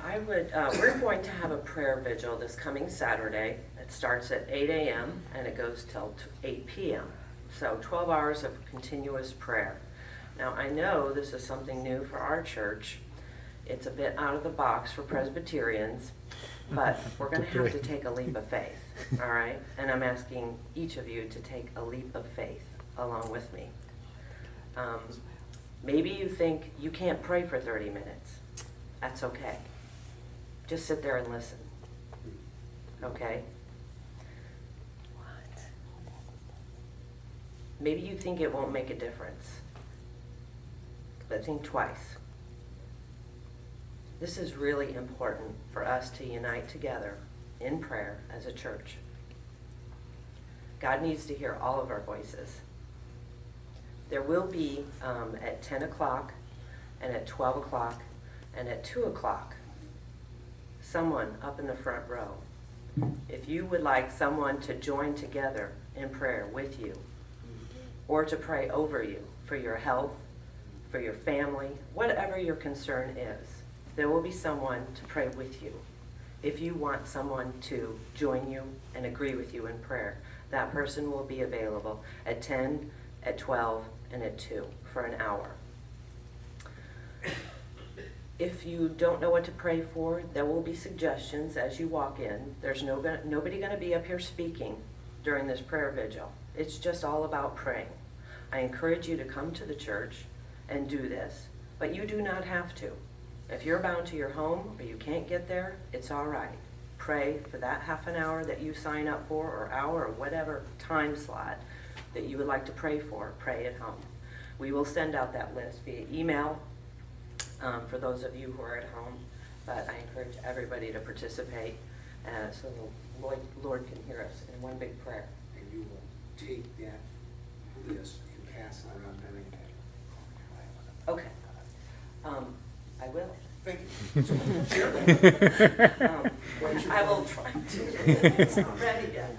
We're going to have a prayer vigil this coming Saturday. It starts at 8 a.m. and it goes till 8 p.m. So 12 hours of continuous prayer. Now, I know this is something new for our church. It's a bit out of the box for Presbyterians, but we're going to have to take a leap of faith, all right? And I'm asking each of you to take a leap of faith along with me. Maybe you think you can't pray for 30 minutes. That's okay. Just sit there and listen. Okay? What? Maybe you think it won't make a difference. But think twice. This is really important for us to unite together in prayer as a church. God needs to hear all of our voices. There will be at 10 o'clock and at 12 o'clock and at 2 o'clock someone up in the front row. If you would like someone to join together in prayer with you or to pray over you for your health, for your family, whatever your concern is, there will be someone to pray with you. If you want someone to join you and agree with you in prayer, that person will be available at 10, at 12, and at 2 for an hour. If you don't know what to pray for, there will be suggestions as you walk in. There's nobody going to be up here speaking during this prayer vigil. It's just all about praying. I encourage you to come to the church and do this, but you do not have to. If you're bound to your home or you can't get there, it's all right. Pray for that half an hour that you sign up for, or hour, or whatever time slot that you would like to pray for. Pray at home. We will send out that list via email for those of you who are at home, but I encourage everybody to participate so the Lord can hear us in one big prayer. And you will take that list and pass it around during that. Okay. I will. Thank you. I will try to. It's not ready yet.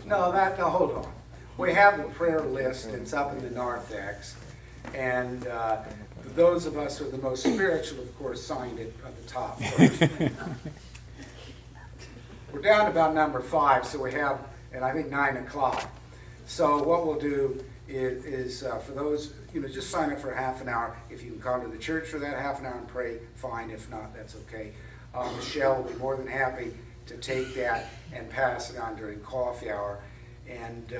No, hold on. We have the prayer list. It's up in the narthex. And those of us who are the most spiritual, of course, signed it at the top first. We're down to about number 5, so we have, and I think 9 o'clock. So what we'll do is for those, just sign up for half an hour. If you can come to the church for that half an hour and pray, fine. If not, that's okay. Michelle will be more than happy to take that and pass it on during coffee hour. And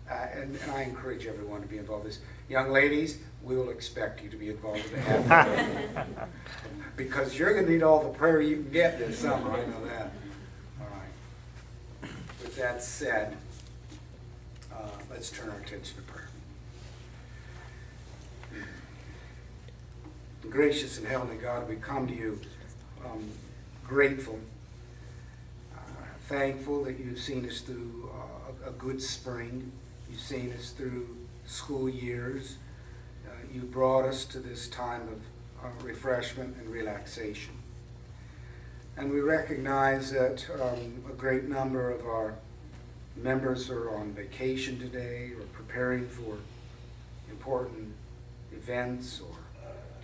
I encourage everyone to be involved in this. Young ladies, we will expect you to be involved in the half hour. Because you're going to need all the prayer you can get this summer, I know that. All right. With that said, let's turn our attention to prayer. Gracious and heavenly God, we come to you grateful, thankful that you've seen us through a good spring. You've seen us through school years. You brought us to this time of refreshment and relaxation. And we recognize that a great number of our members are on vacation today or preparing for important events or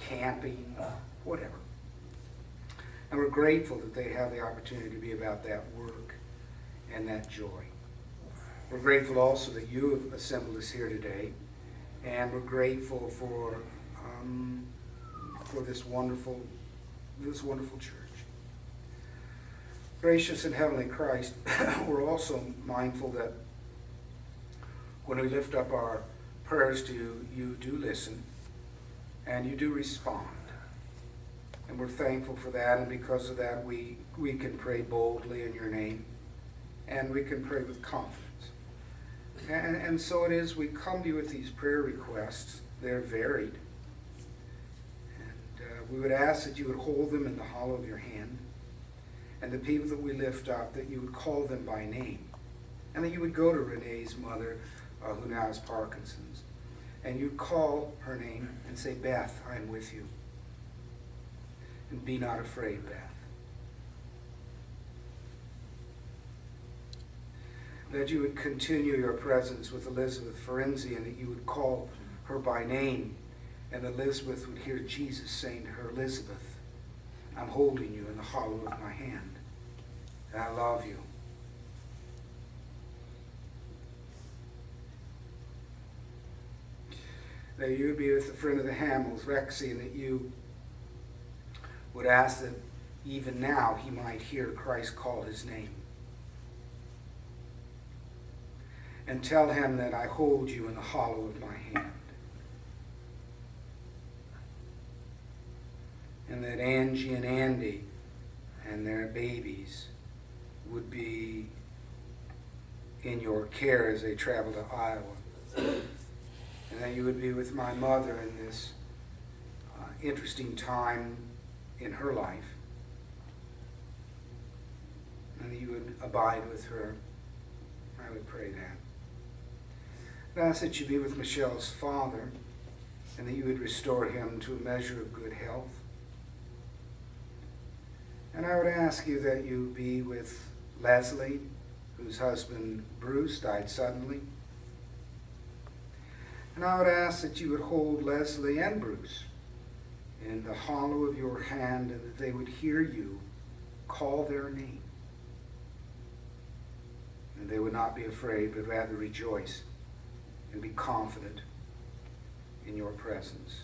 camping, whatever. And we're grateful that they have the opportunity to be about that work and that joy. We're grateful also that you have assembled us here today, and we're grateful for this wonderful church. Gracious and heavenly Christ, we're also mindful that when we lift up our prayers to you, you do listen and you do respond. And we're thankful for that, and because of that we can pray boldly in your name, and we can pray with confidence. And so it is, we come to you with these prayer requests. They're varied. And we would ask that you would hold them in the hollow of your hand. And the people that we lift up, that you would call them by name. And that you would go to Renee's mother, who now has Parkinson's. And you'd call her name and say, Beth, I am with you. And be not afraid, Beth. That you would continue your presence with Elizabeth Ferenzi, and that you would call her by name, and Elizabeth would hear Jesus saying to her, Elizabeth, I'm holding you in the hollow of my hand. And I love you. That you would be with a friend of the Hamels, Rexy, and that you would ask that even now he might hear Christ call his name. And tell him that I hold you in the hollow of my hand. And that Angie and Andy and their babies would be in your care as they travel to Iowa. And that you would be with my mother in this interesting time in her life. And that you would abide with her. I would pray that. I ask that you be with Michelle's father, and that you would restore him to a measure of good health. And I would ask you that you be with Leslie, whose husband Bruce died suddenly. And I would ask that you would hold Leslie and Bruce in the hollow of your hand, and that they would hear you call their name. And they would not be afraid, but rather rejoice and be confident in your presence.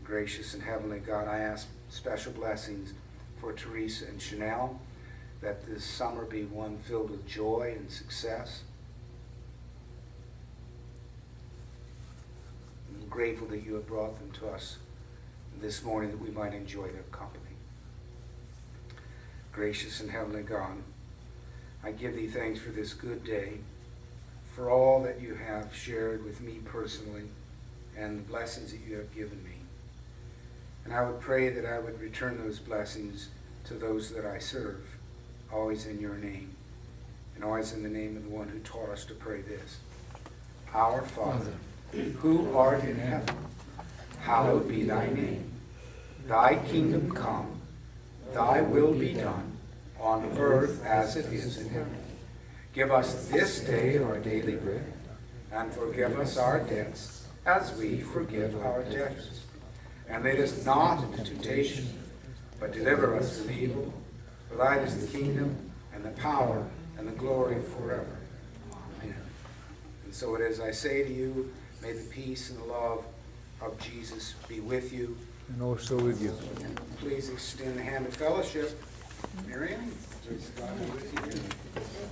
Gracious and heavenly God, I ask special blessings for Teresa and Chanel, that this summer be one filled with joy and success. I'm grateful that you have brought them to us this morning, that we might enjoy their company. Gracious and heavenly God, I give thee thanks for this good day, for all that you have shared with me personally, and the blessings that you have given me. And I would pray that I would return those blessings to those that I serve, always in your name, and always in the name of the one who taught us to pray this. Our Father, who art in heaven, hallowed be thy name. Thy kingdom come, thy will be done, on earth as it is in heaven. Give us this day our daily bread, and forgive us our debts, as we forgive our debtors. And lead us not into temptation, but deliver us from evil. For thine is the kingdom, and the power, and the glory forever. Amen. And so it is, I say to you, may the peace and the love of Jesus be with you. And also with you. And please extend the hand of fellowship. Miriam, God be with you.